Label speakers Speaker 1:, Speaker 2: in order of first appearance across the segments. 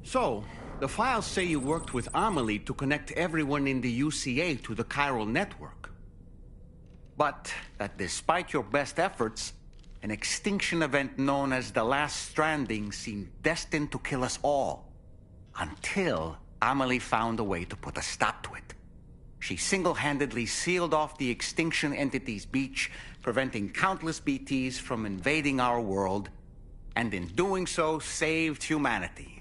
Speaker 1: So, the files say you worked with Amelie to connect everyone in the UCA to the chiral network. But that despite your best efforts, an extinction event known as the Last Stranding seemed destined to kill us all. Until Amelie found a way to put a stop to it. She single-handedly sealed off the extinction entity's beach, preventing countless BTs from invading our world, and in doing so, saved humanity.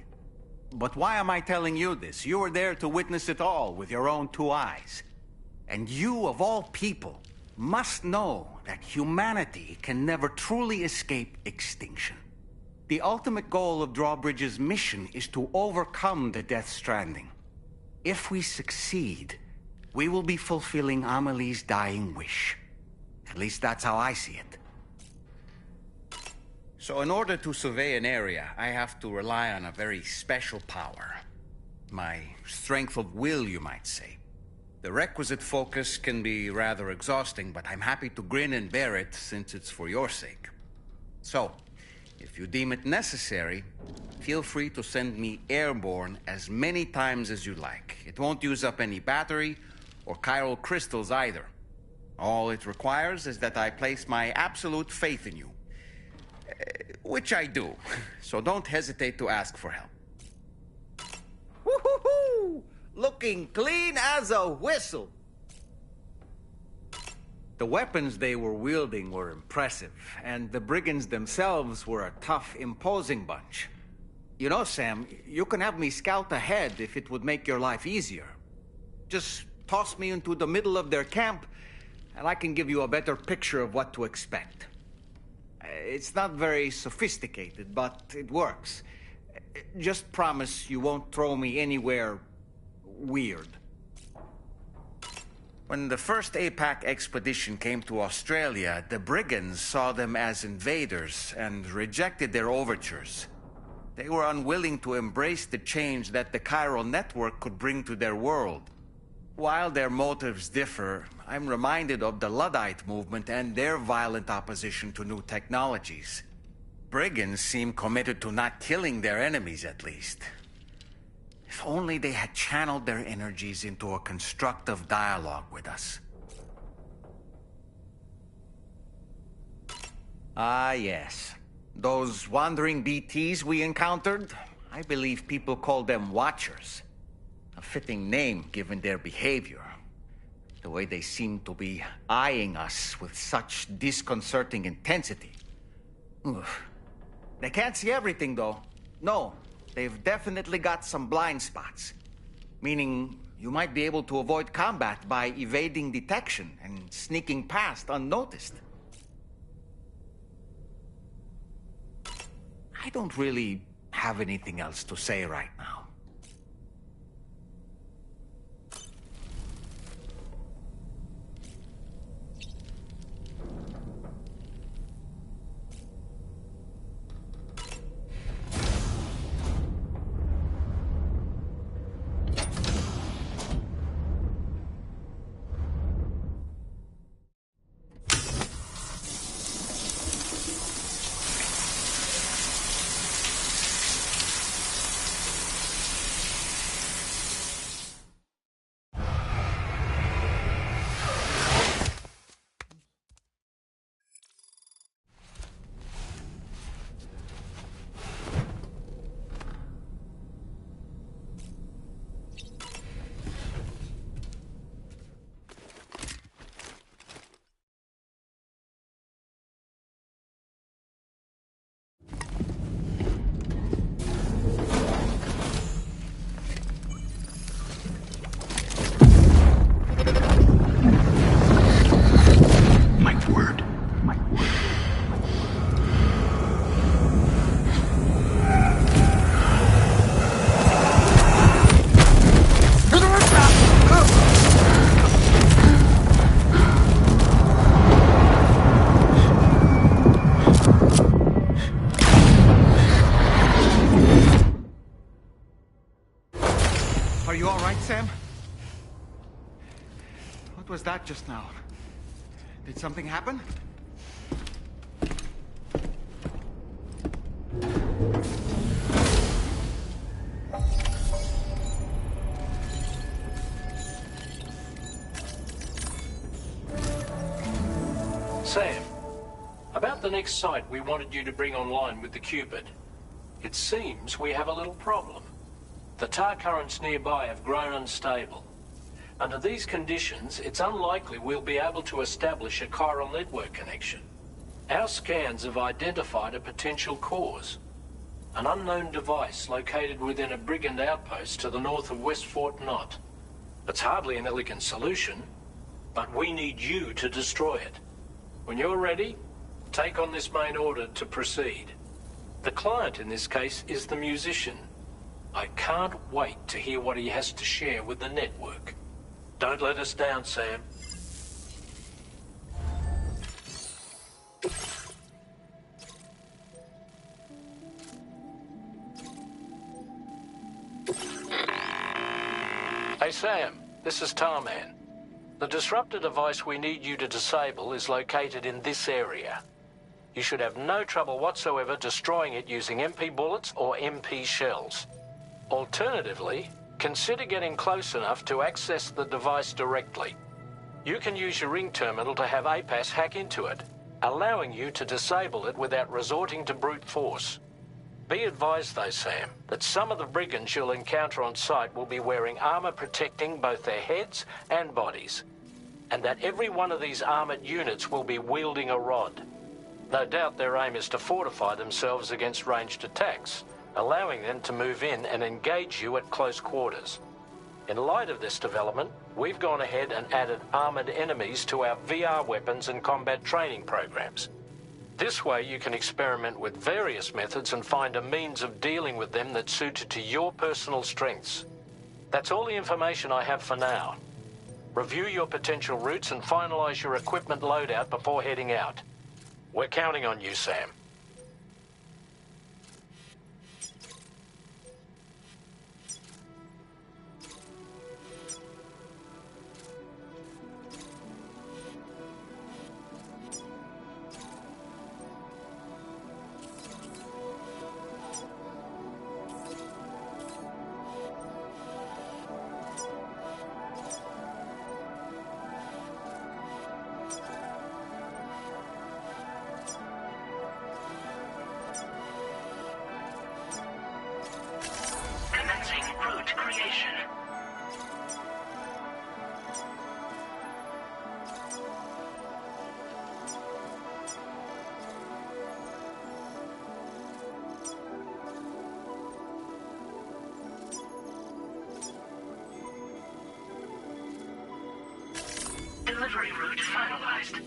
Speaker 1: But why am I telling you this? You were there to witness it all with your own two eyes. And you, of all people, must know that humanity can never truly escape extinction. The ultimate goal of Drawbridge's mission is to overcome the Death Stranding. If we succeed, we will be fulfilling Amelie's dying wish. At least that's how I see it. So in order to survey an area, I have to rely on a very special power. My strength of will, you might say. The requisite focus can be rather exhausting, but I'm happy to grin and bear it since it's for your sake. So, if you deem it necessary, feel free to send me airborne as many times as you like. It won't use up any battery or chiral crystals either. All it requires is that I place my absolute faith in you. Which I do, so don't hesitate to ask for help.
Speaker 2: Woo-hoo-hoo! Looking clean as a whistle.
Speaker 1: The weapons they were wielding were impressive, and the brigands themselves were a tough, imposing bunch. You know, Sam, you can have me scout ahead if it would make your life easier. Just toss me into the middle of their camp, and I can give you a better picture of what to expect. It's not very sophisticated, but it works. Just promise you won't throw me anywhere weird. When the first APAC expedition came to Australia, the brigands saw them as invaders and rejected their overtures. They were unwilling to embrace the change that the chiral network could bring to their world. While their motives differ, I'm reminded of the Luddite movement and their violent opposition to new technologies. Brigands seem committed to not killing their enemies, at least. If only they had channeled their energies into a constructive dialogue with us. Ah, yes. Those wandering BTs we encountered, I believe people call them Watchers. A fitting name given their behavior. The way they seem to be eyeing us with such disconcerting intensity. Oof. They can't see everything, though. No, they've definitely got some blind spots. Meaning, you might be able to avoid combat by evading detection and sneaking past unnoticed. I don't really have anything else to say right now. Are you all right, Sam? What was that just now? Did something happen?
Speaker 3: Sam, about the next site we wanted you to bring online with the Cupid. It seems we have a little problem. The tar currents nearby have grown unstable. Under these conditions, it's unlikely we'll be able to establish a chiral network connection. Our scans have identified a potential cause. An unknown device located within a brigand outpost to the north of West Fort Knot. It's hardly an elegant solution, but we need you to destroy it. When you're ready, take on this main order to proceed. The client in this case is the musician. I can't wait to hear what he has to share with the network. Don't let us down, Sam. Hey Sam, this is Tarman. The disruptor device we need you to disable is located in this area. You should have no trouble whatsoever destroying it using MP bullets or MP shells. Alternatively, consider getting close enough to access the device directly. You can use your ring terminal to have APAS hack into it, allowing you to disable it without resorting to brute force. Be advised though, Sam, that some of the brigands you'll encounter on site will be wearing armor protecting both their heads and bodies, and that every one of these armored units will be wielding a rod. No doubt their aim is to fortify themselves against ranged attacks, allowing them to move in and engage you at close quarters. In light of this development, we've gone ahead and added armored enemies to our VR weapons and combat training programs. This way you can experiment with various methods and find a means of dealing with them that's suited to your personal strengths. That's all the information I have for now. Review your potential routes and finalize your equipment loadout before heading out. We're counting on you, Sam.
Speaker 4: Delivery route finalized.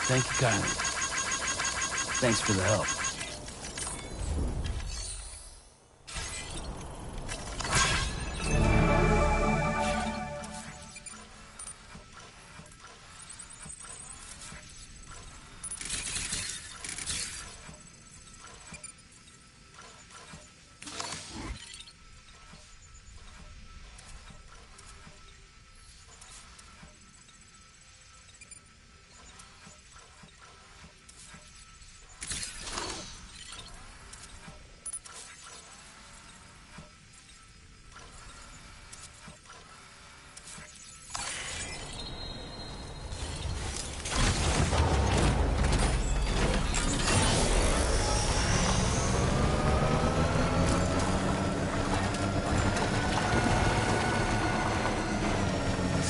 Speaker 5: Thank you kindly. Thanks for the help.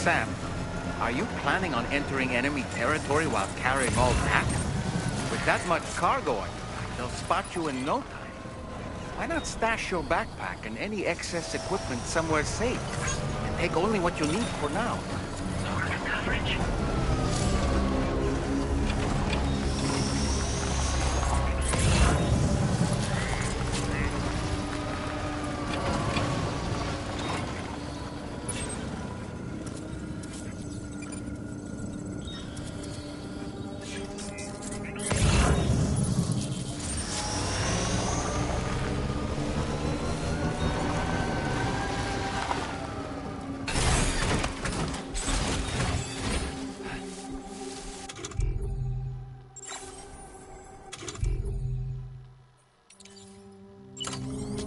Speaker 1: Sam, are you planning on entering enemy territory while carrying all that? With that much cargo on you, they'll spot you in no time. Why not stash your backpack and any excess equipment somewhere safe? And take only what you need for now.
Speaker 4: Order coverage.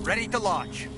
Speaker 1: Ready to launch.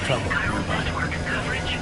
Speaker 5: Trouble
Speaker 4: Chiral
Speaker 5: nearby.
Speaker 4: network coverage.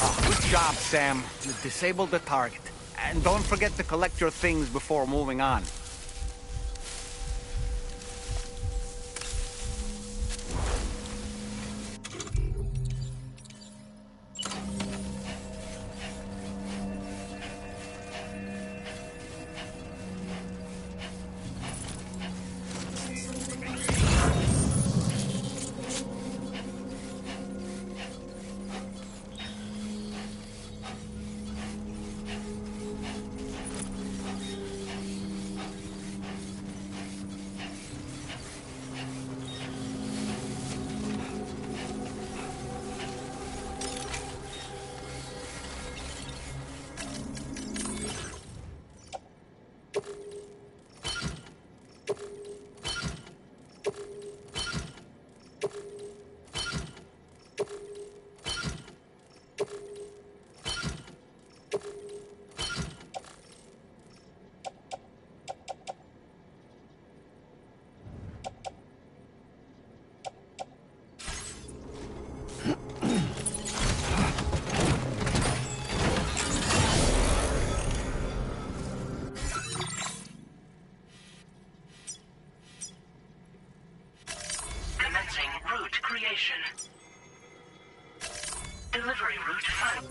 Speaker 1: Good job, Sam. You disabled the target. And don't forget to collect your things before moving on.
Speaker 4: Delivery route found.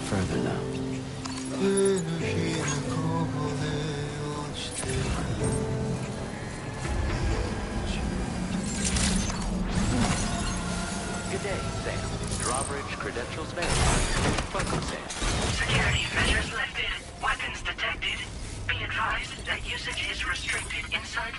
Speaker 5: Further now.
Speaker 6: Good day, Sam. Drawbridge credentials verified. Welcome, Sam.
Speaker 4: Security measures lifted. Weapons detected. Be advised that usage is restricted inside.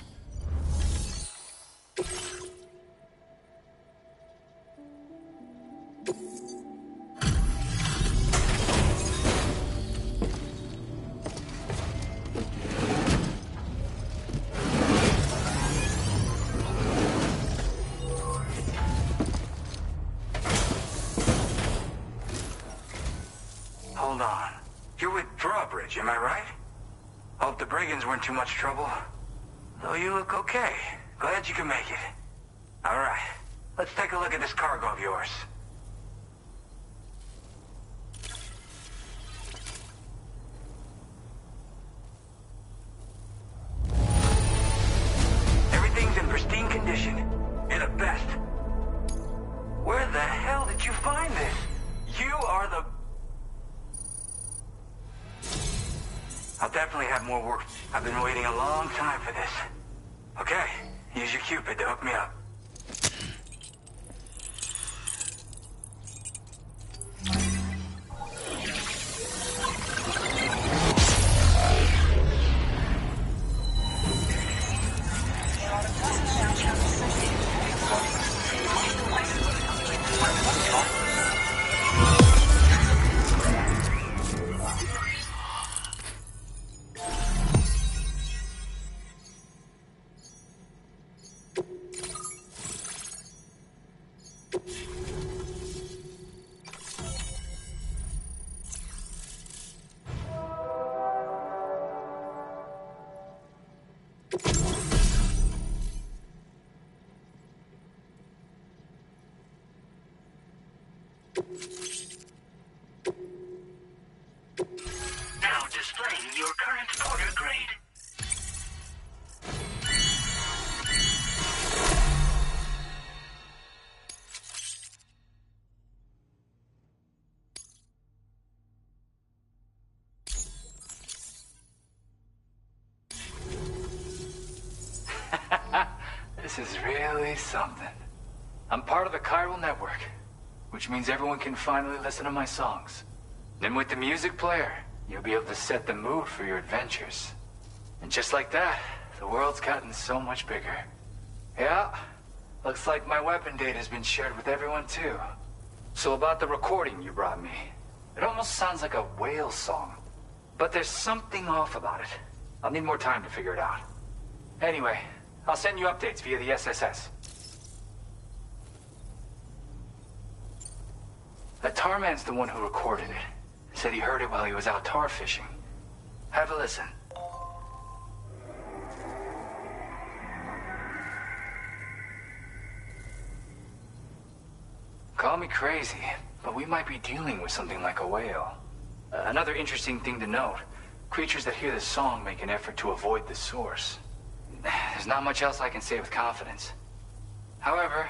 Speaker 7: Hold on. You're with Drawbridge, am I right? Hope the brigands weren't too much trouble. Though you look okay. Glad you can make it. Alright. Let's take a look at this cargo of yours. Everything's in pristine condition. You're the best. Where the hell did you find this? You are the... I'll definitely have more work. I've been waiting a long time for this. Okay, use your Cupid to hook me up.
Speaker 4: Now displaying your current order grade.
Speaker 7: This is really something. I'm part of the chiral network, which means everyone can finally listen to my songs. And with the music player, you'll be able to set the mood for your adventures. And just like that, the world's gotten so much bigger. Yeah, looks like my weapon data's been shared with everyone too. So about the recording you brought me, it almost sounds like a whale song. But there's something off about it. I'll need more time to figure it out. Anyway, I'll send you updates via the SSS. The Tarman's the one who recorded it. Said he heard it while he was out tar fishing. Have a listen. Call me crazy, but we might be dealing with something like a whale. Another interesting thing to note, creatures that hear this song make an effort to avoid the source. There's not much else I can say with confidence. However,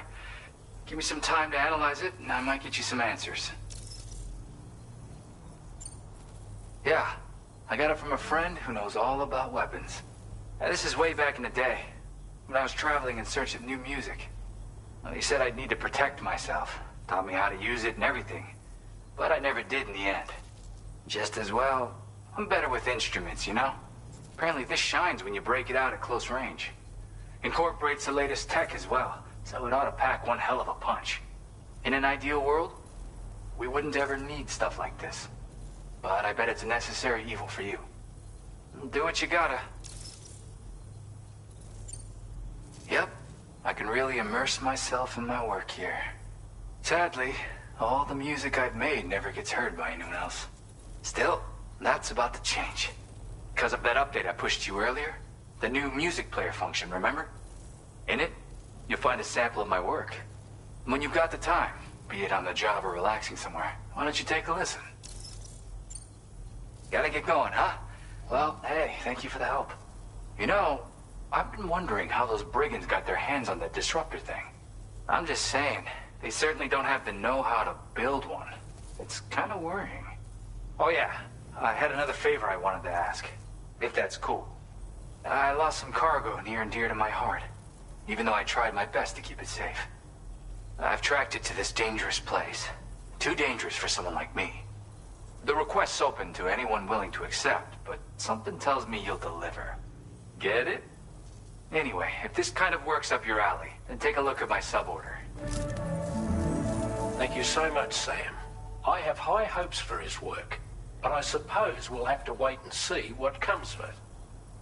Speaker 7: give me some time to analyze it, and I might get you some answers. Yeah, I got it from a friend who knows all about weapons. This is way back in the day, when I was traveling in search of new music. Well, he said I'd need to protect myself, taught me how to use it and everything. But I never did in the end. Just as well, I'm better with instruments, you know? Apparently this shines when you break it out at close range. Incorporates the latest tech as well, so it ought to pack one hell of a punch. In an ideal world, we wouldn't ever need stuff like this. But I bet it's a necessary evil for you. Do what you gotta. Yep, I can really immerse myself in my work here. Sadly, all the music I've made never gets heard by anyone else. Still, that's about to change. Because of that update I pushed you earlier, the new music player function, remember? In it, you'll find a sample of my work. When you've got the time, be it on the job or relaxing somewhere, why don't you take a listen? Gotta get going, huh? Well, hey, thank you for the help. You know, I've been wondering how those brigands got their hands on that disruptor thing. I'm just saying, they certainly don't have the know-how to build one. It's kind of worrying. Oh yeah, I had another favor I wanted to ask, if that's cool. I lost some cargo near and dear to my heart, even though I tried my best to keep it safe. I've tracked it to this dangerous place. Too dangerous for someone like me. The request's open to anyone willing to accept, but something tells me you'll deliver. Get it? Anyway, if this kind of works up your alley, then take a look at my suborder.
Speaker 3: Thank you so much, Sam. I have high hopes for his work, but I suppose we'll have to wait and see what comes of it.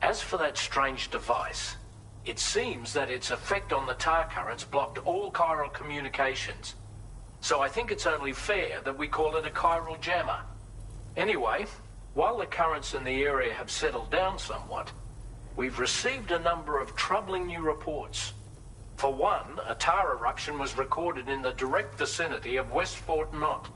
Speaker 3: As for that strange device, it seems that its effect on the tar currents blocked all chiral communications. So I think it's only fair that we call it a chiral jammer. Anyway, while the currents in the area have settled down somewhat, we've received a number of troubling new reports. For one, a tar eruption was recorded in the direct vicinity of West Fort Knot.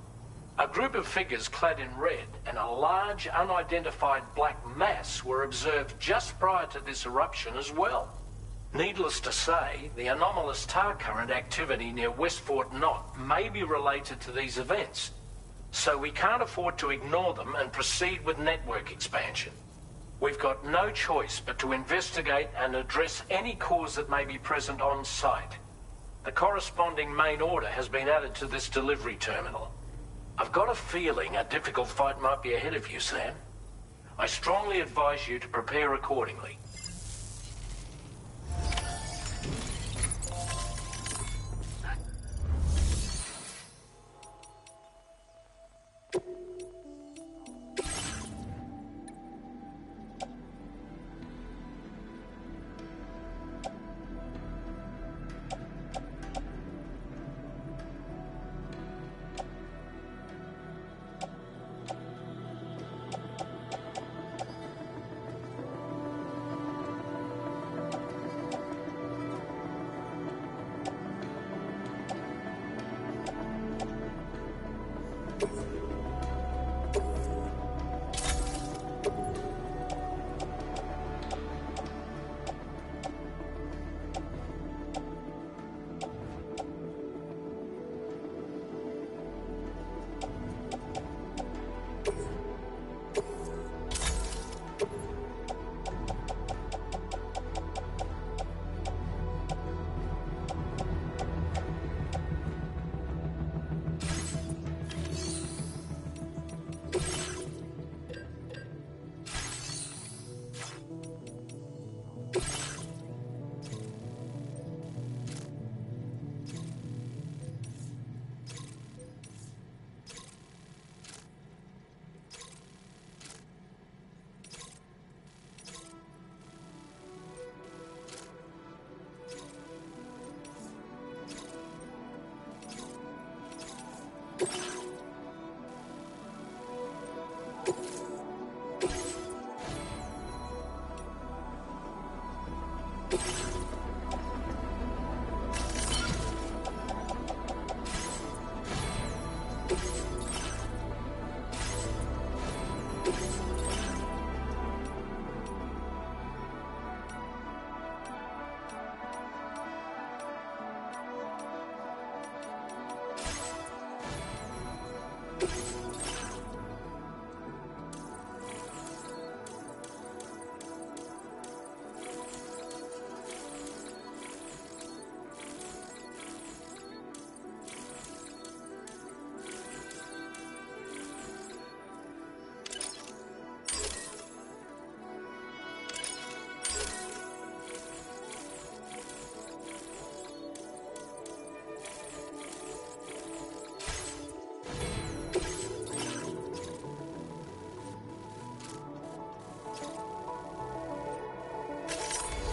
Speaker 3: A group of figures clad in red and a large unidentified black mass were observed just prior to this eruption as well. Needless to say, the anomalous tar current activity near West Fort Knot may be related to these events, so we can't afford to ignore them and proceed with network expansion. We've got no choice but to investigate and address any cause that may be present on site. The corresponding main order has been added to this delivery terminal. I've got a feeling a difficult fight might be ahead of you, Sam. I strongly advise you to prepare accordingly.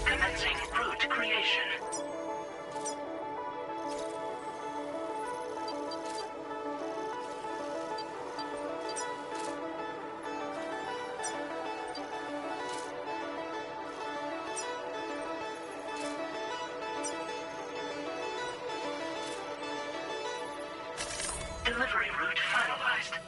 Speaker 4: Commencing route creation. Delivery route finalized.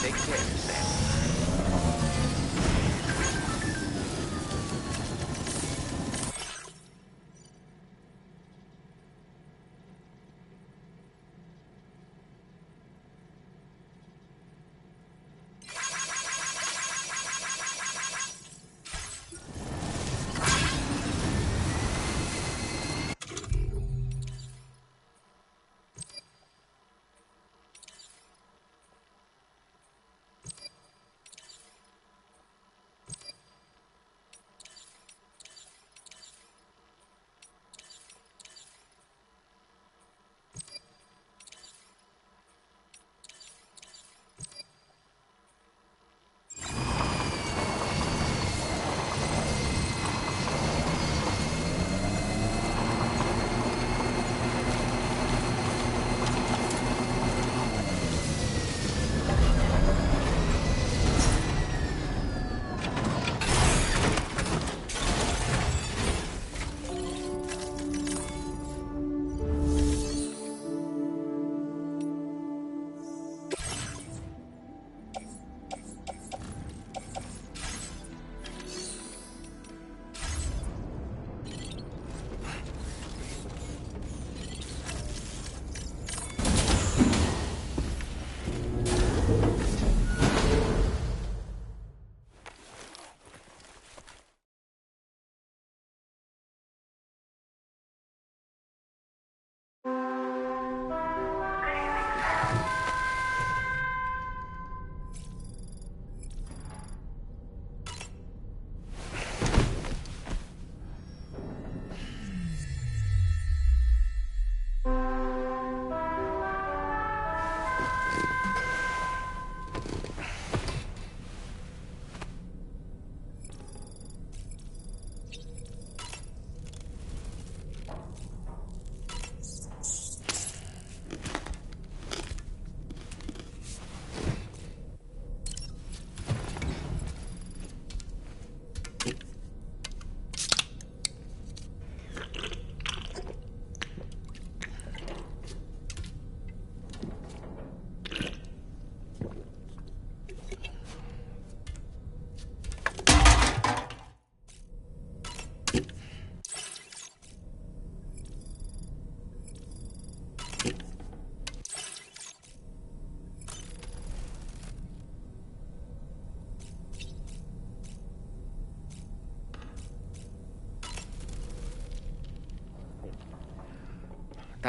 Speaker 6: Take care, Sam.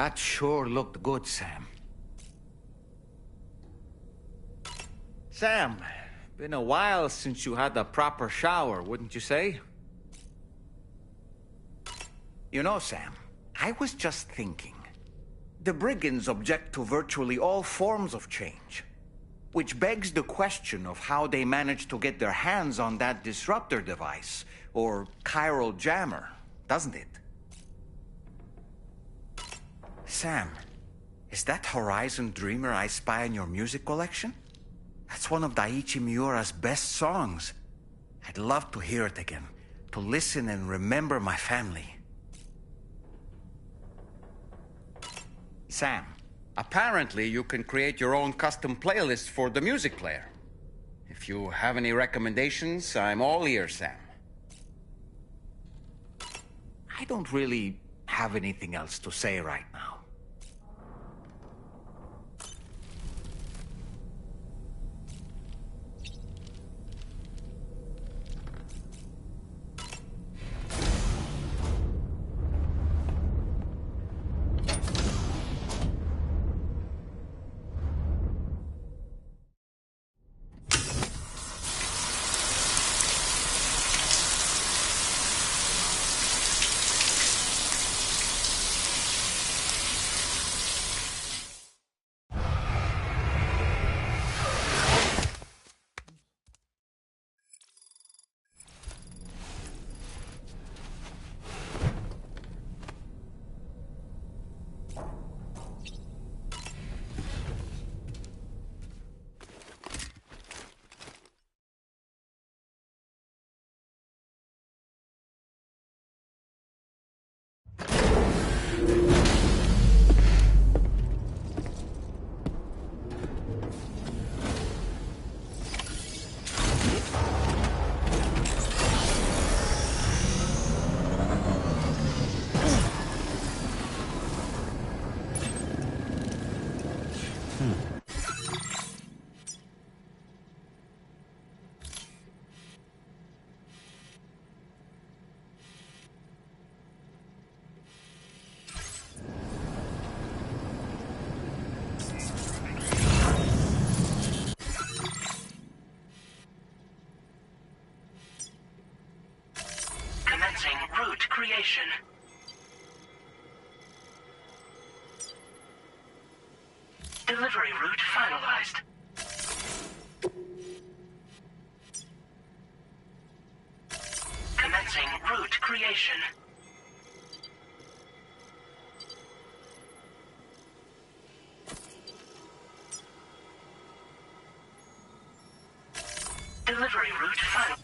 Speaker 1: That sure looked good, Sam. Sam, been a while since you had a proper shower, wouldn't you say? You know, Sam, I was just thinking. The brigands object to virtually all forms of change. Which begs the question of how they managed to get their hands on that disruptor device, or chiral jammer, doesn't it? Sam, is that Horizon Dreamer I spy in your music collection? That's one of Daiichi Miura's best songs. I'd love to hear it again, to listen and remember my family. Sam, apparently you can create your own custom playlist for the music player. If you have any recommendations, I'm all ears, Sam. I don't really have anything else to say right now.
Speaker 4: Commencing route creation. Delivery route finalized. Commencing route creation. Delivery route final.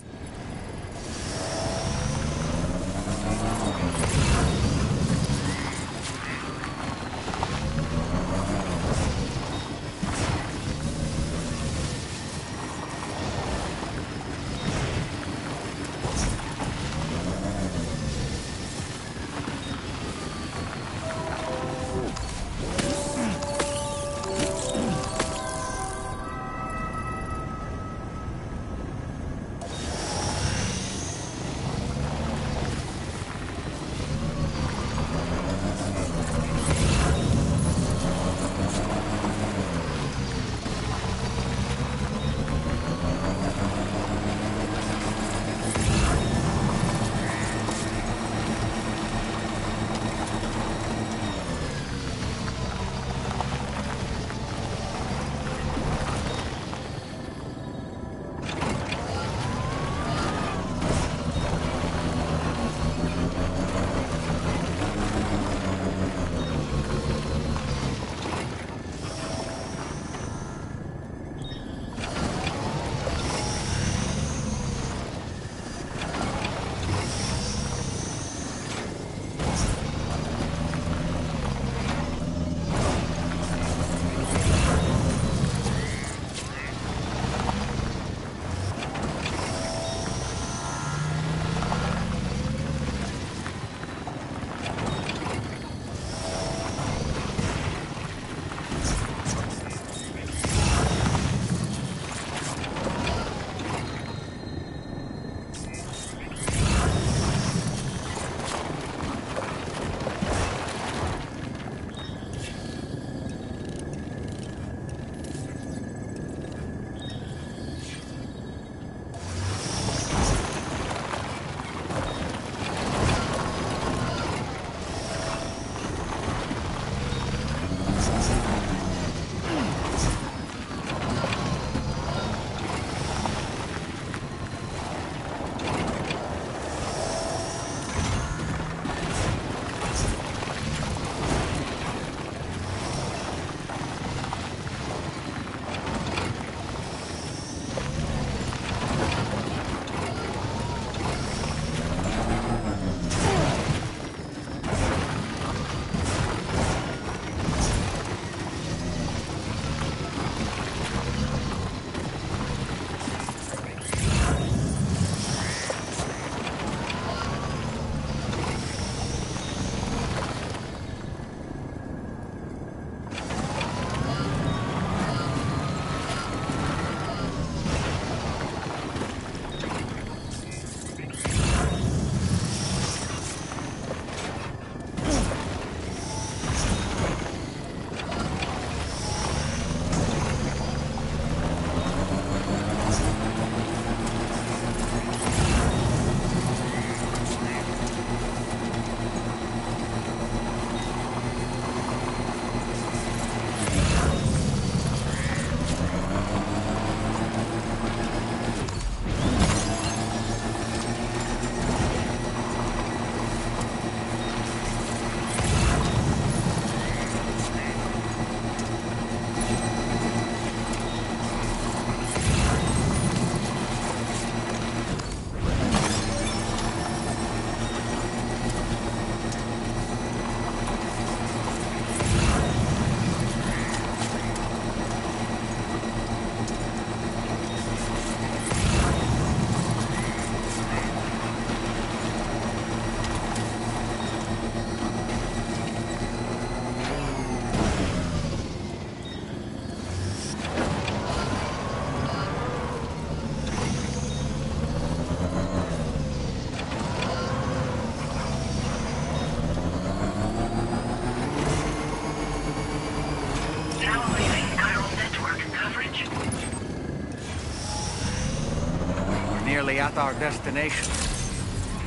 Speaker 1: Nearly at our destination.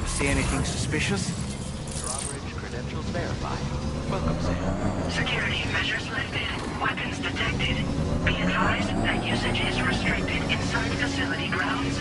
Speaker 1: You see anything suspicious?
Speaker 6: Drawbridge credentials verified. Welcome, Sam.
Speaker 4: Security measures lifted. Weapons detected. Be advised that usage is restricted inside facility grounds.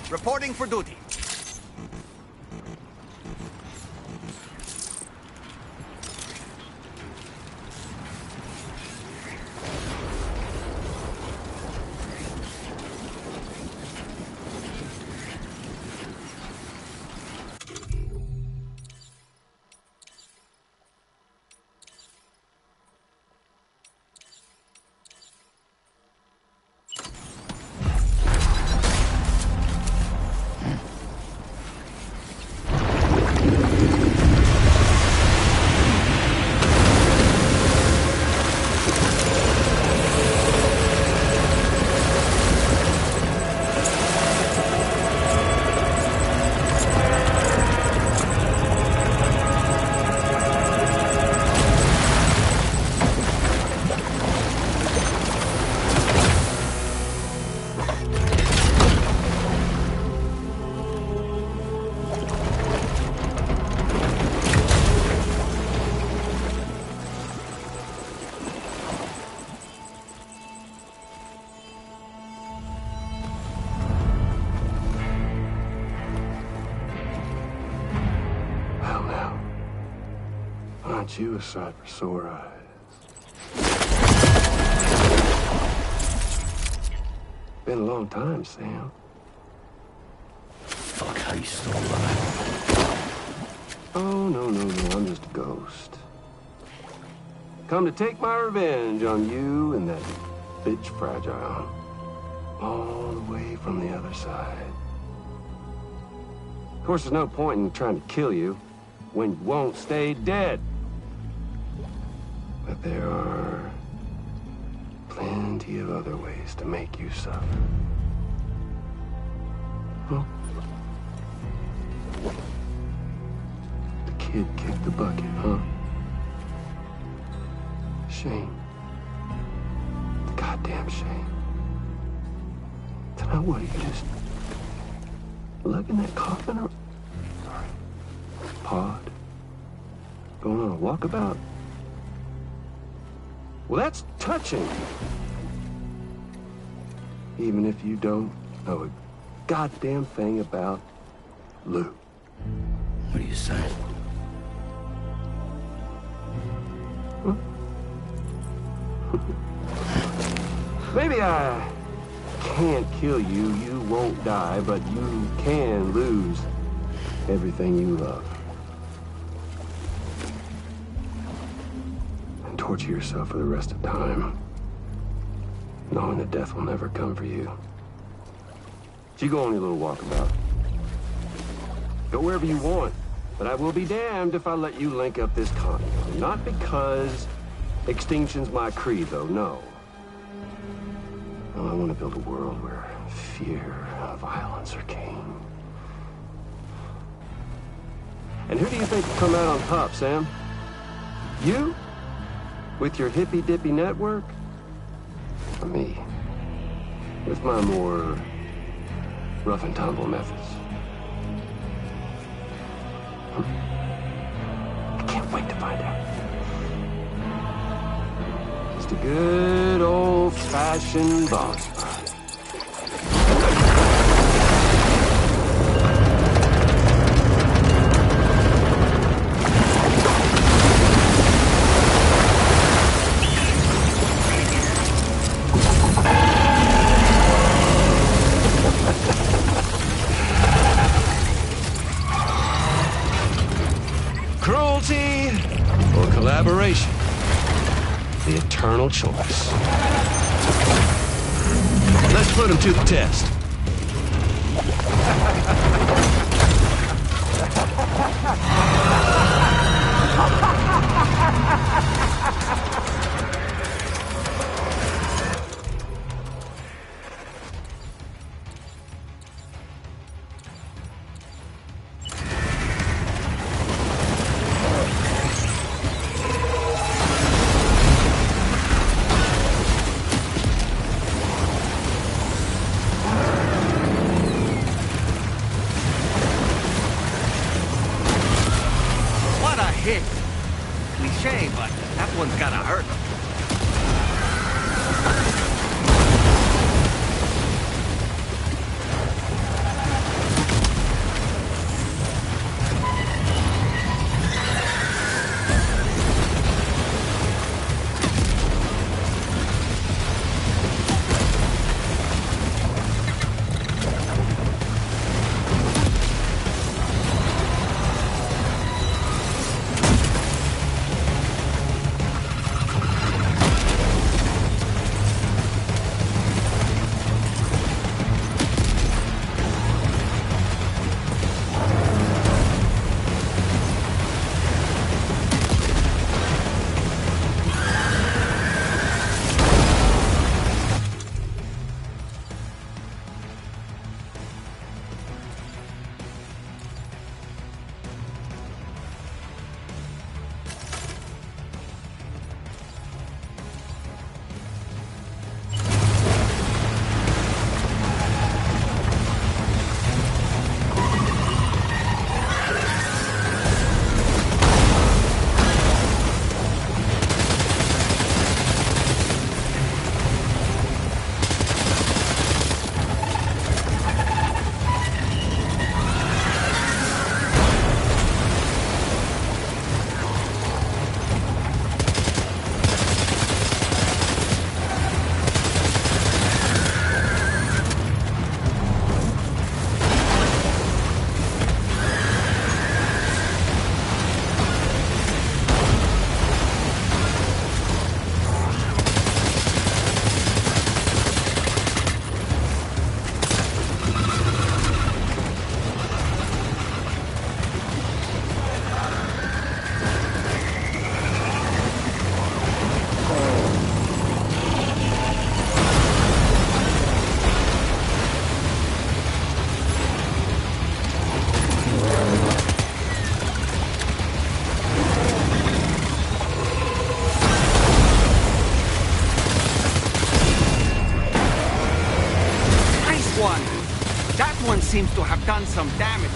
Speaker 1: Reporting for duty.
Speaker 8: Aren't you a sight for sore eyes? Been a long time, Sam.
Speaker 5: Fuck, how you still alive?
Speaker 8: Oh, no, I'm just a ghost. Come to take my revenge on you and that bitch Fragile. All the way from the other side. Of course, there's no point in trying to kill you when you won't stay dead. But there are plenty of other ways to make you suffer. Well, the kid kicked the bucket, huh? Shame. Goddamn shame. Then what, are you just lugging that coffin or pod? Going on a walkabout? Well, that's touching. Even if you don't know a goddamn thing about Lou.
Speaker 5: What are you saying?
Speaker 8: Huh? Maybe I can't kill you, you won't die, but you can lose everything you love. And torture yourself for the rest of time, knowing that death will never come for you. So you go on your little walkabout. Go wherever you want, but I will be damned if I let you link up this continent. Not because extinction's my creed, though, no. All I want want to build a world where fear and violence are king. And who do you think will come out on top, Sam? You? With your hippy-dippy network? Or me? With my more rough and tumble methods? I can't wait to find out. Just a good old-fashioned boss fight. Cruelty or collaboration? The eternal choice. Let's put him to the test.
Speaker 1: What a hit! Cliche, but that one's gotta hurt. That one seems to have done some damage.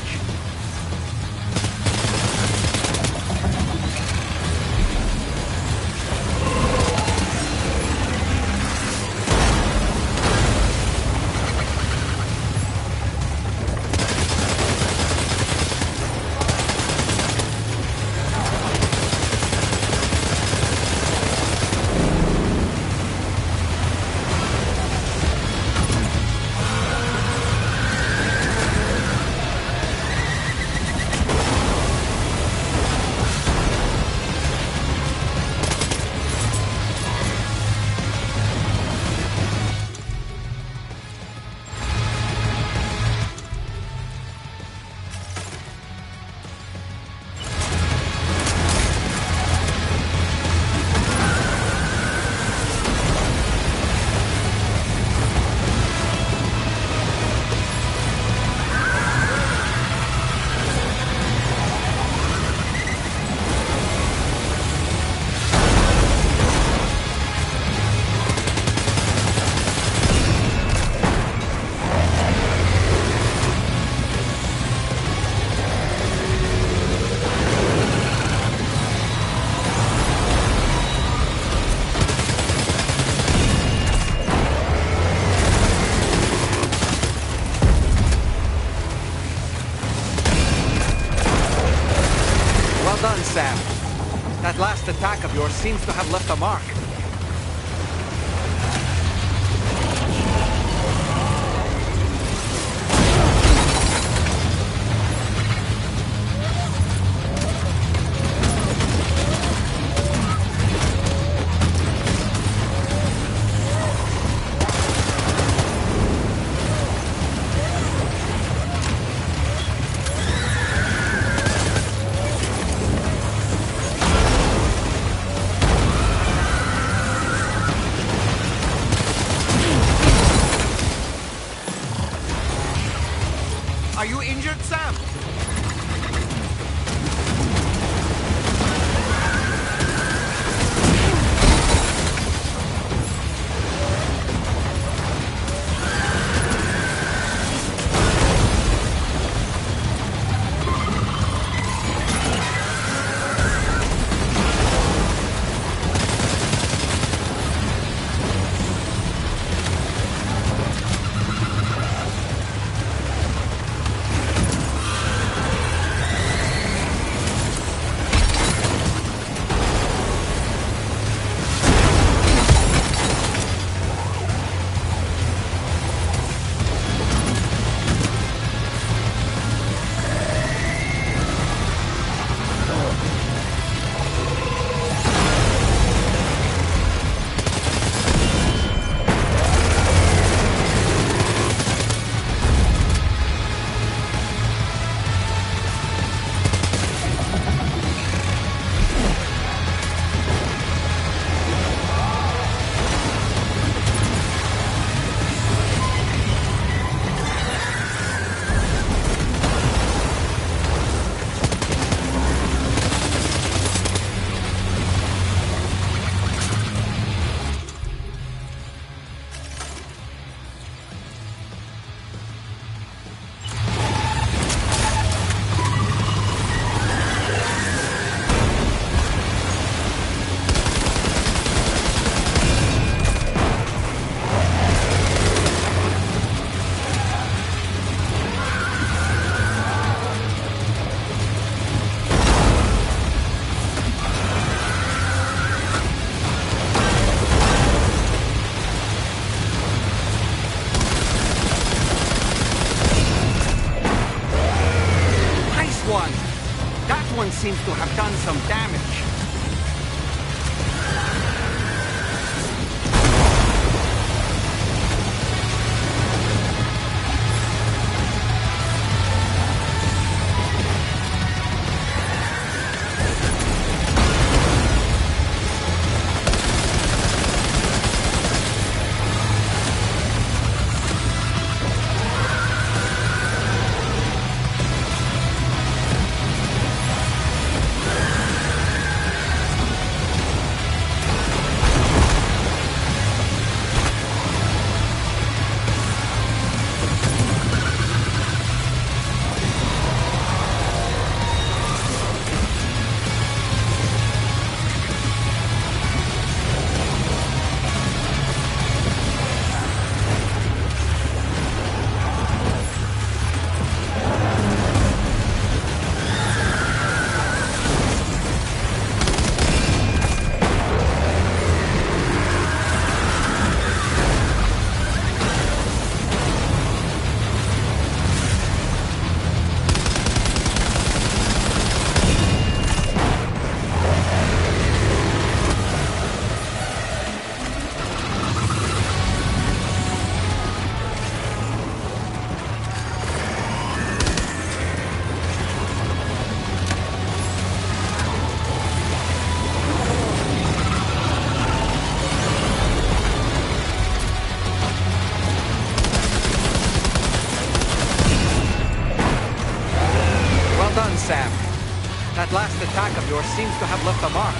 Speaker 1: seems to have left a mark. Are you injured, Sam? That one seems to have done some damage. Sam. That last attack of yours seems to have left a mark.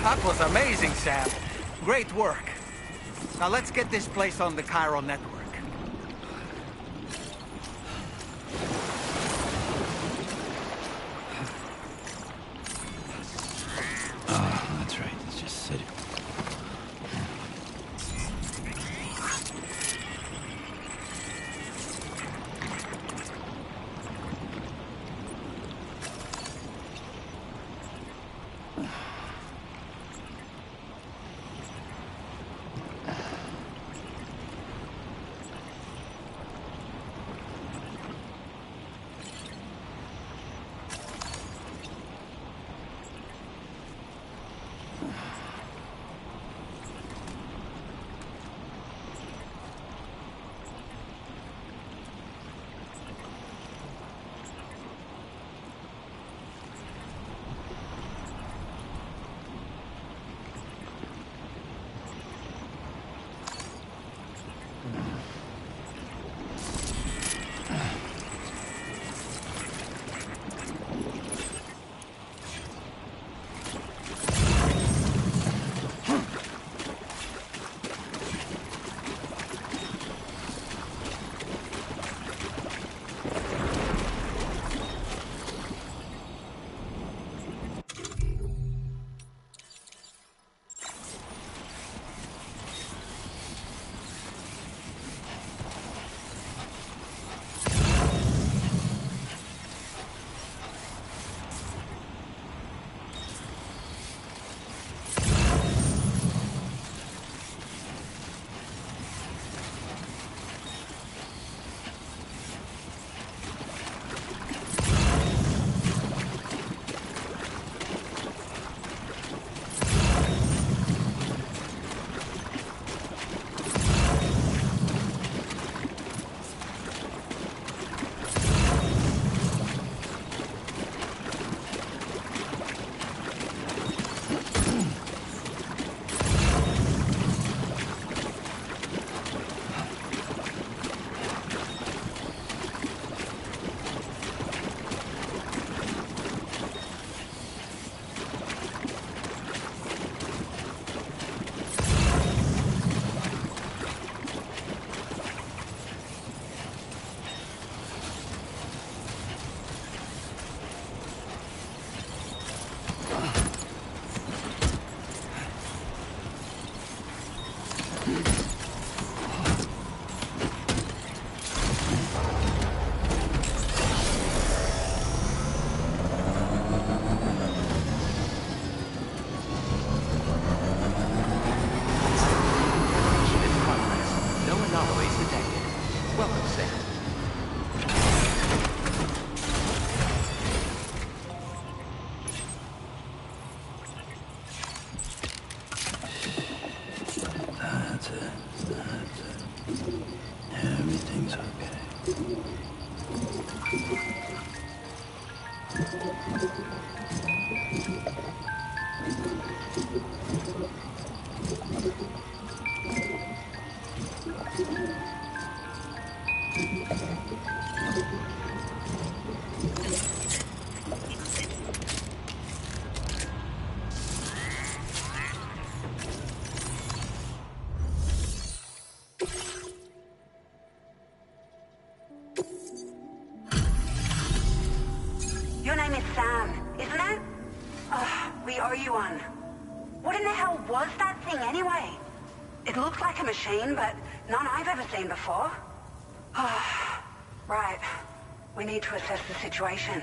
Speaker 1: That was amazing, Sam. Great work. Now let's get this place on the Chiral network.
Speaker 5: Oh, that's right. Let's just sit here. Everything's okay.
Speaker 4: Your name is Sam, isn't it? We owe you one. What in the hell was that thing anyway? It looks like a machine, but none I've ever seen before. Right. We need to assess the situation.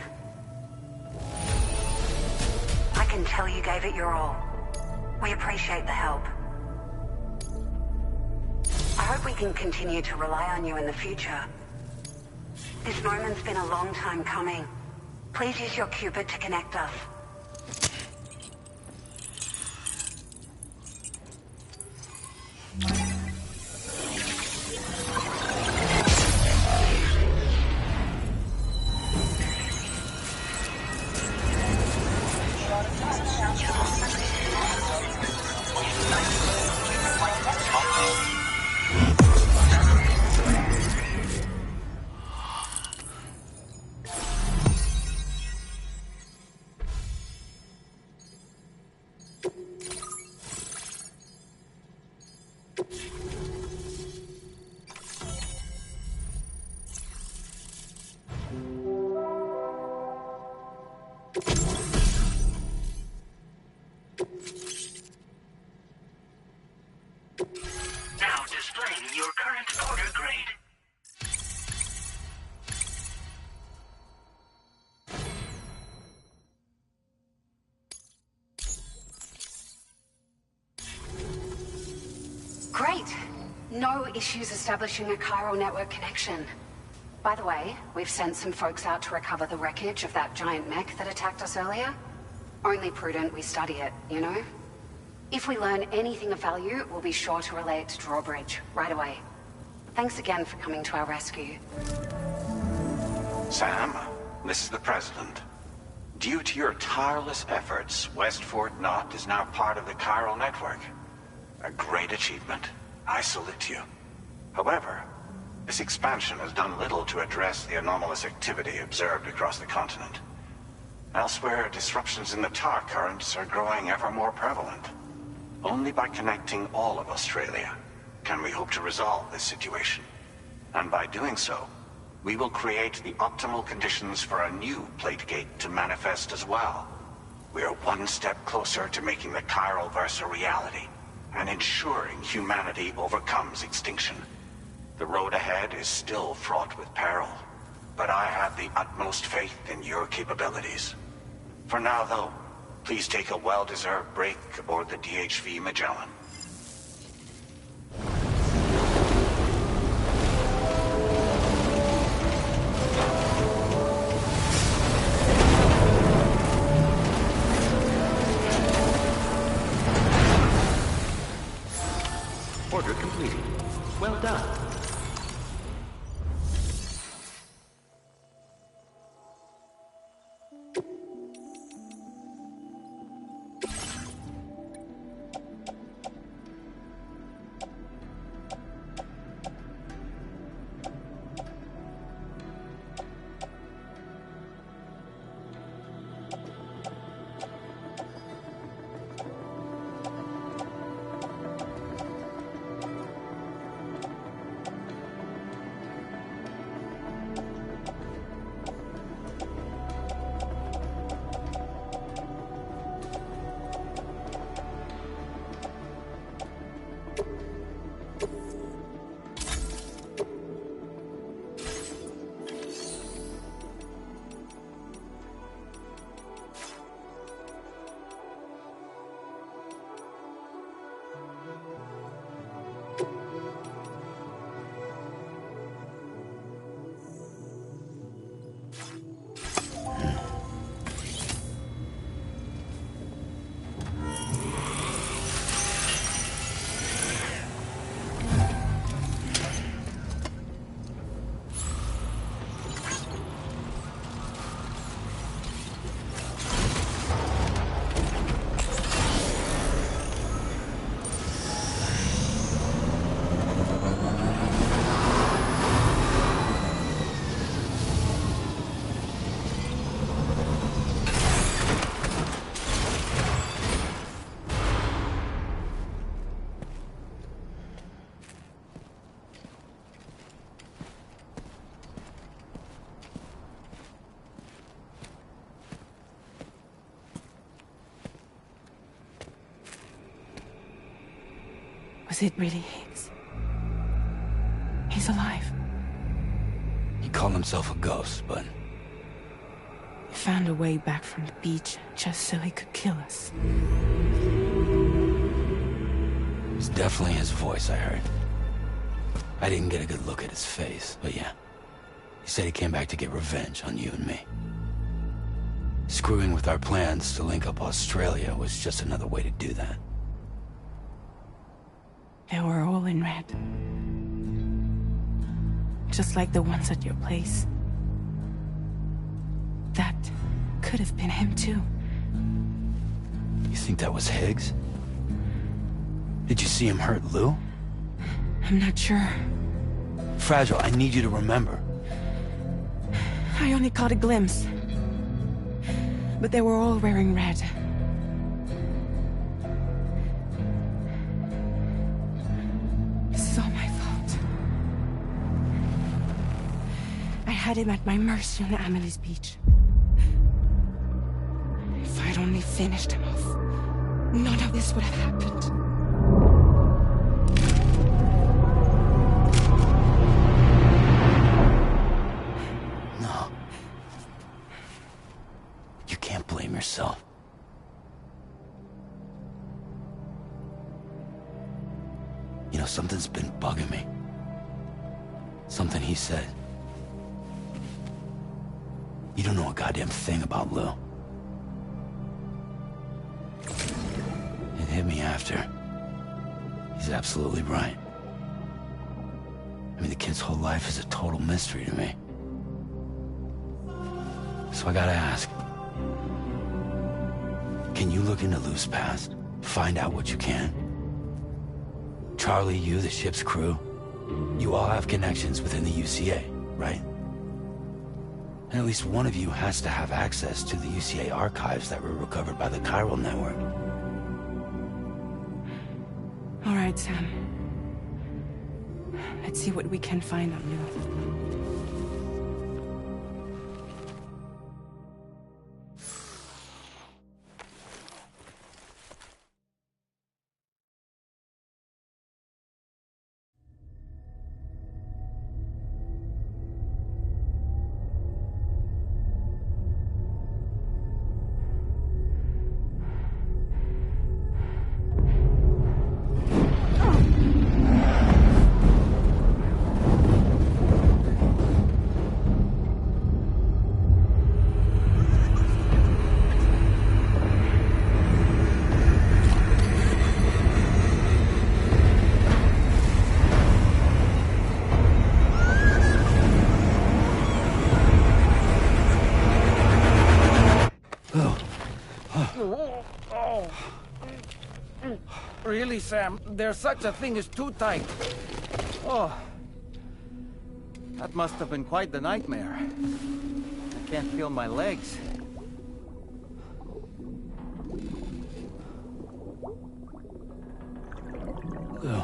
Speaker 4: I can tell you gave it your all. We appreciate the help. I hope we can continue to rely on you in the future. This moment's been a long time coming. Please use your Cupid to connect us. Great. No issues establishing a chiral network connection. By the way, we've sent some folks out to recover the wreckage of that giant mech that attacked us earlier. Only prudent we study it, you know? If we learn anything of value, we'll be sure to relay it to Drawbridge right away. Thanks again for coming to our rescue.
Speaker 9: Sam, this is the President. Due to your tireless efforts, West Fort Knot is now part of the chiral network. A great achievement. I salute you. However, this expansion has done little to address the anomalous activity observed across the continent. Elsewhere, disruptions in the tar currents are growing ever more prevalent. Only by connecting all of Australia can we hope to resolve this situation. And by doing so, we will create the optimal conditions for a new Plategate to manifest as well. We are one step closer to making the chiral verse a reality, and ensuring humanity overcomes extinction. The road ahead is still fraught with peril, but I have the utmost faith in your capabilities. For now, though, please take a well-deserved break aboard the DHV Magellan.
Speaker 6: Order completed. Well done.
Speaker 10: Was it really Higgs? He's alive.
Speaker 5: He called himself a ghost, but
Speaker 10: He found a way back from the beach just so he could kill us.
Speaker 5: it was definitely his voice I heard. I didn't get a good look at his face, but yeah. He said he came back to get revenge on you and me. Screwing with our plans to link up Australia was just another way to do that.
Speaker 10: They were all in red. Just like the ones at your place. That could have been him too.
Speaker 5: You think that was Higgs? Did you see him hurt Lou?
Speaker 10: I'm not sure.
Speaker 5: Fragile, I need you to remember.
Speaker 10: I only caught a glimpse. But they were all wearing red. This is all my fault. I had him at my mercy on Amelie's beach. If I'd only finished him off, none of this would have happened.
Speaker 5: No. You can't blame yourself. You know, something's been bugging me. Something he said. You don't know a goddamn thing about Lou. It hit me after. He's absolutely right. I mean, the kid's whole life is a total mystery to me. So I gotta ask. Can you look into Lou's past? Find out what you can? Charlie, you, the ship's crew, you all have connections within the UCA, right? And at least one of you has to have access to the UCA archives that were recovered by the Chiral Network.
Speaker 10: All right, Sam. Let's see what we can find on Lou.
Speaker 2: Really, Sam? There's such a thing as too tight. Oh. That must have been quite the nightmare. I can't feel my legs.
Speaker 5: Lou.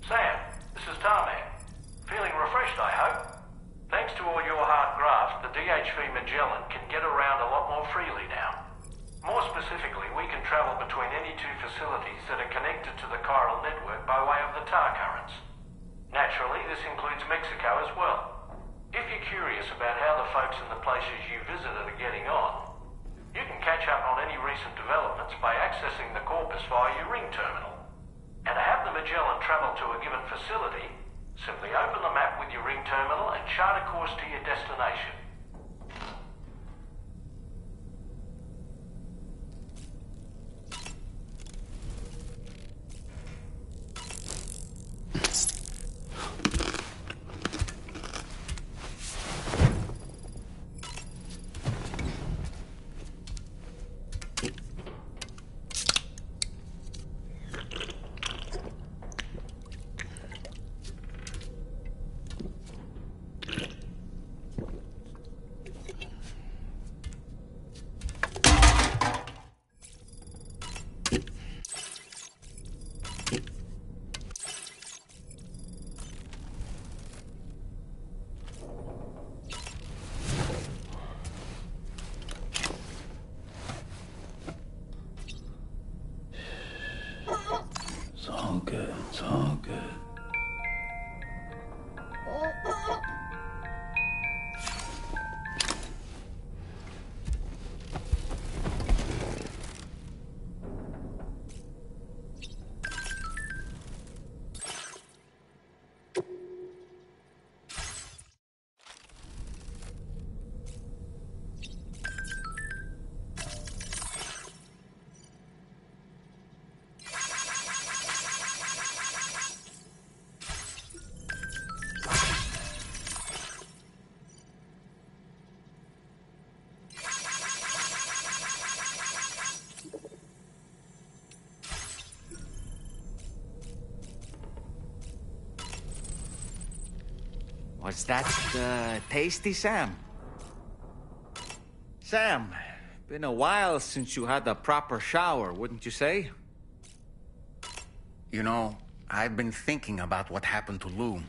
Speaker 3: Sam, this is Tarman. Feeling refreshed, I hope? Thanks to all your hard graft, the DHV Magellan can get around a lot more freely now. More specifically, we can travel between any two facilities that are connected to the chiral network by way of the tar currents. Naturally, this includes Mexico as well. If you're curious about how the folks in the places you visited are getting on, you can catch up on any recent developments by accessing the Corpus via your ring terminal. And to have the Magellan travel to a given facility, simply open the map with your ring terminal and chart a course to your destination.
Speaker 5: It's all good. It's all good.
Speaker 1: Was that, tasty, Sam? Sam, been a while since you had a proper shower, wouldn't you say? You know, I've been thinking about what happened to Lou.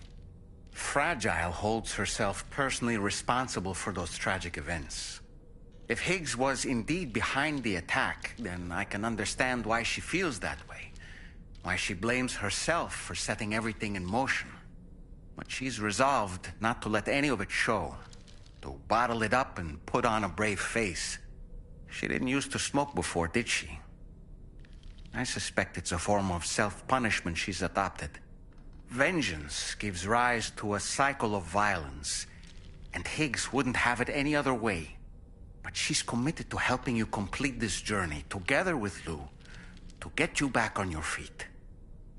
Speaker 1: Fragile holds herself personally responsible for those tragic events. If Higgs was indeed behind the attack, then I can understand why she feels that way. Why she blames herself for setting everything in motion. But she's resolved not to let any of it show. To bottle it up and put on a brave face. She didn't used to smoke before, did she? I suspect it's a form of self-punishment she's adopted. Vengeance gives rise to a cycle of violence, and Higgs wouldn't have it any other way. But she's committed to helping you complete this journey, together with Lou, to get you back on your feet.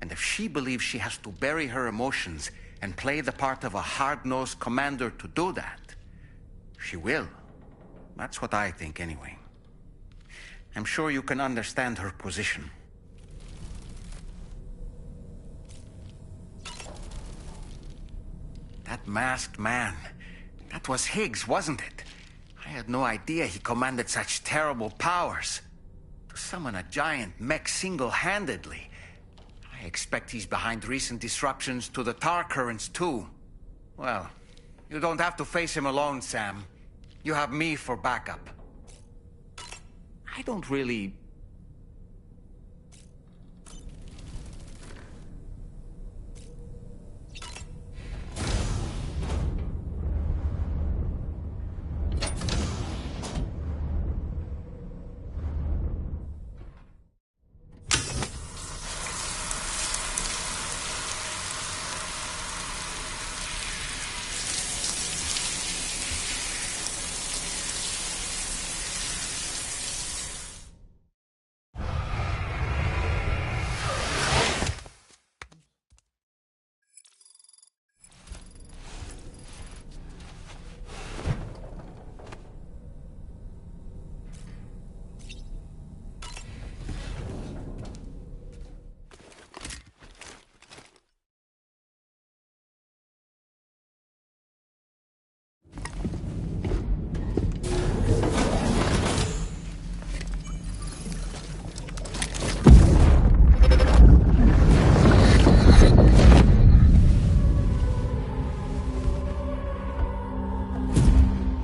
Speaker 1: And if she believes she has to bury her emotions and play the part of a hard-nosed commander to do that, she will. That's what I think, anyway. I'm sure you can understand her position. That masked man, that was Higgs, wasn't it? I had no idea he commanded such terrible powers. To summon a giant mech single-handedly. I expect he's behind recent disruptions to the tar currents, too. Well, you don't have to face him alone, Sam. You have me for backup. I don't really...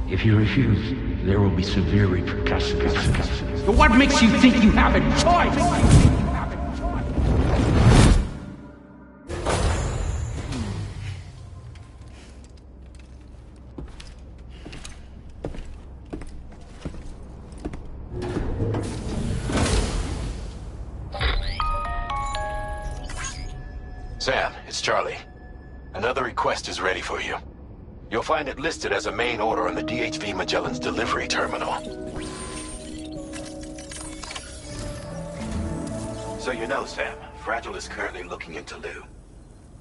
Speaker 11: If you refuse, there will be severe repercussions. But what makes you think you have a choice?
Speaker 9: Sam, it's Charlie. Another request is ready for you. You'll find it listed as a main order on the DHV Magellan's delivery terminal. So you know, Sam, Fragile is currently looking into Lou.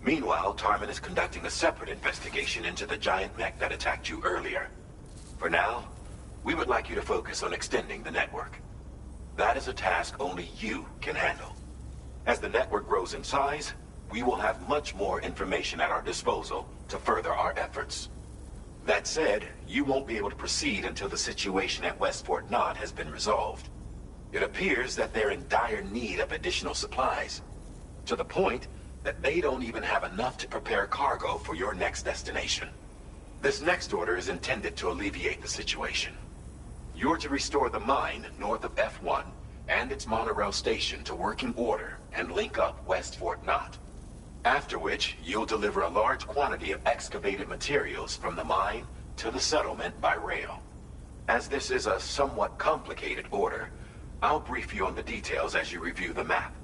Speaker 9: Meanwhile, Tarman is conducting a separate investigation into the giant mech that attacked you earlier. For now, we would like you to focus on extending the network. That is a task only you can handle. As the network grows in size, we will have much more information at our disposal to further our efforts. That said, you won't be able to proceed until the situation at West Fort Knott has been resolved. It appears that they're in dire need of additional supplies, to the point that they don't even have enough to prepare cargo for your next destination. This next order is intended to alleviate the situation. You're to restore the mine north of F1 and its monorail station to working order and link up West Fort Knott. After which, you'll deliver a large quantity of excavated materials from the mine to the settlement by rail. As this is a somewhat complicated order, I'll brief you on the details as you review the map.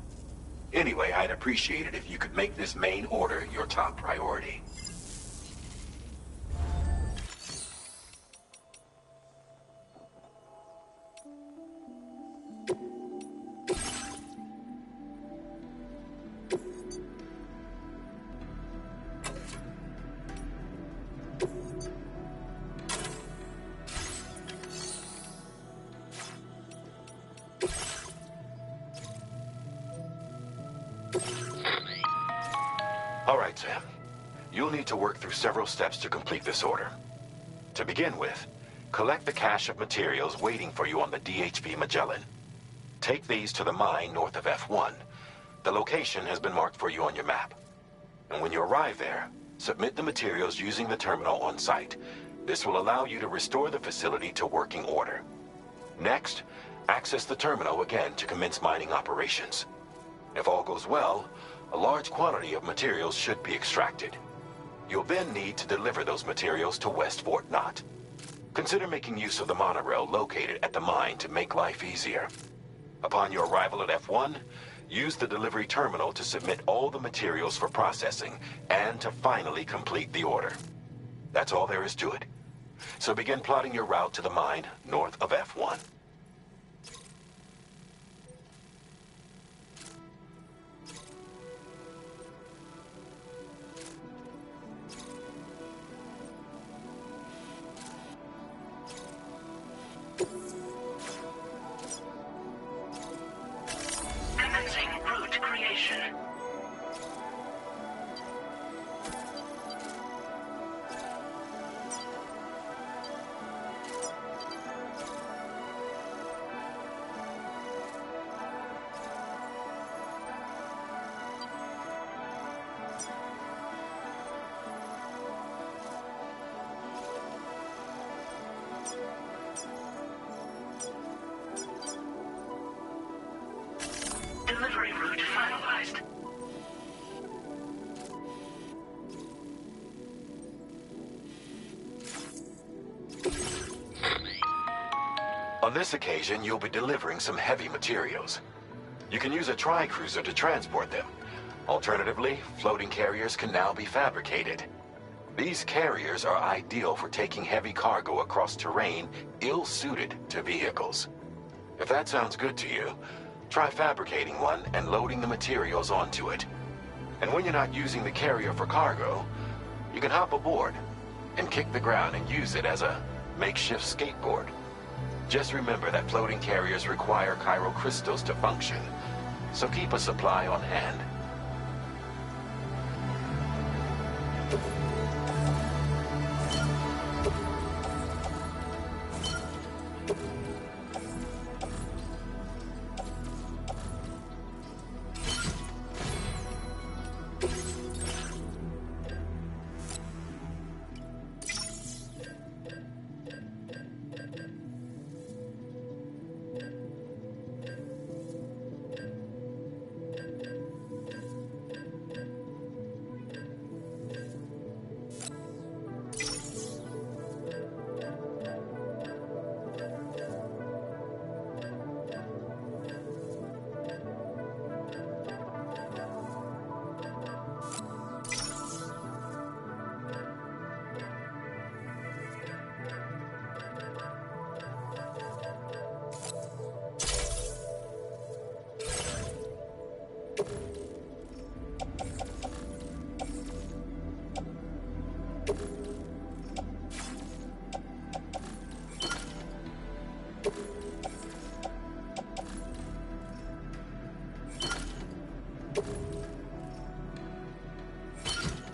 Speaker 9: Anyway, I'd appreciate it if you could make this main order your top priority. All right, Sam. You'll need to work through several steps to complete this order. To begin with, collect the cache of materials waiting for you on the DHV Magellan. Take these to the mine north of F1. The location has been marked for you on your map. And when you arrive there, submit the materials using the terminal on site. This will allow you to restore the facility to working order.
Speaker 12: Next, access the terminal again to commence mining operations. If all goes well, a large quantity of materials should be extracted. You'll then need to deliver those materials to West Fort Knott. Consider making use of the monorail located at the mine to make life easier. Upon your arrival at F1, use the delivery terminal to submit all the materials for processing and to finally complete the order. That's all there is to it. So begin plotting your route to the mine north of F1.
Speaker 13: Commencing route creation. Delivery route finalized.
Speaker 12: On this occasion, you'll be delivering some heavy materials. You can use a tri-cruiser to transport them. Alternatively, floating carriers can now be fabricated. These carriers are ideal for taking heavy cargo across terrain ill-suited to vehicles. If that sounds good to you, try fabricating one and loading the materials onto it. And when you're not using the carrier for cargo, you can hop aboard and kick the ground and use it as a makeshift skateboard. Just remember that floating carriers require chiral crystals to function, so keep a supply on hand.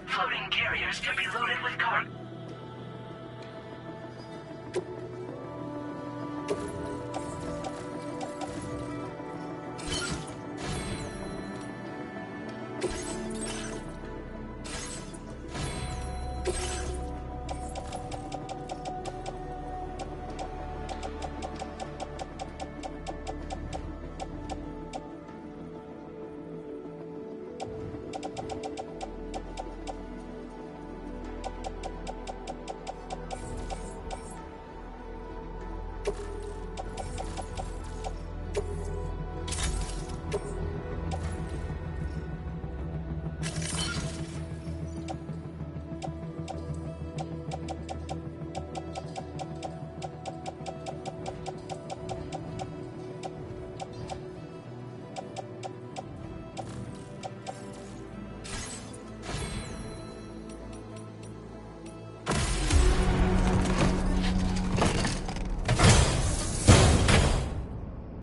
Speaker 13: Floating carriers can be loaded with cargo.